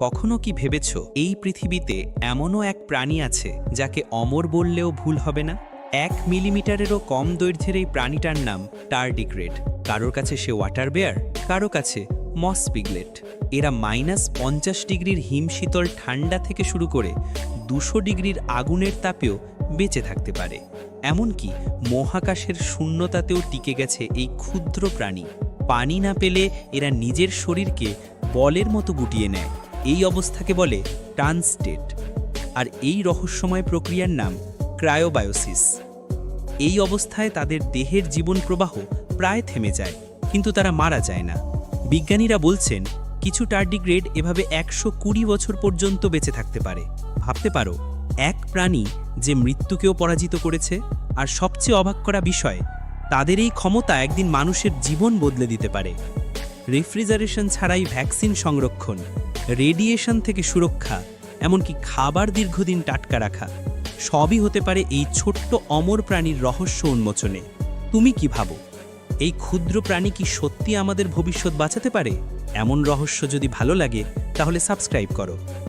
কখনো কি ভেবেছ এই পৃথিবীতে এমনও এক প্রাণী আছে যাকে অমর বললেও ভুল হবে না? 1 মিলিমিটারেরও কম দৈর্ঘ্যের এই প্রাণীটার নাম টার্ডিগ্রেড। কারোর কাছে সে ওয়াটার বেয়ার, কারো কাছে মস পিগলেট। এরা -50 ডিগ্রির হিমশীতল ঠান্ডা থেকে শুরু করে 200 ডিগ্রির আগুনের তাপেও বেঁচে থাকতে পারে। এমনকি মহাকাশের শূন্যতাতেও টিকে গেছে এই ক্ষুদ্র প্রাণী। পানি না পেলে এরা নিজের শরীরকে বলের মতো গুটিয়ে নেয়। এই অবস্থাকে বলে টার্ন স্টেট। আর এই রহস্যময় প্রক্রিয়ার নাম ক্রায়োবায়োসিস। এই অবস্থায় তাদের দেহের জীবন প্রবাহ প্রায় থেমে যায়, কিন্তু তারা মারা যায় না। বিজ্ঞানীরা বলছেন কিছু টার্ডিগ্রেড এভাবে 120 বছর পর্যন্ত বেঁচে থাকতে পারে। ভাবতে পারো, এক প্রাণী যে মৃত্যুকেও পরাজিত করেছে। আর সবচেয়ে অবাক করা বিষয়, তাদের এই ক্ষমতা একদিন মানুষের জীবন বদলে দিতে পারে। রেফ্রিজারেশন ছাড়াই ভ্যাকসিন সংরক্ষণ, রেডিয়েশন থেকে সুরক্ষা, এমনকি খাবার দীর্ঘদিন টাটকা রাখা, সবই হতে পারে এই ছোট্ট অমর প্রাণীর রহস্য উন্মোচনে। তুমি কি ভাবো, এই ক্ষুদ্র প্রাণী কি সত্যি আমাদের ভবিষ্যৎ বাঁচাতে পারে? এমন রহস্য যদি ভালো লাগে তাহলে সাবস্ক্রাইব করো।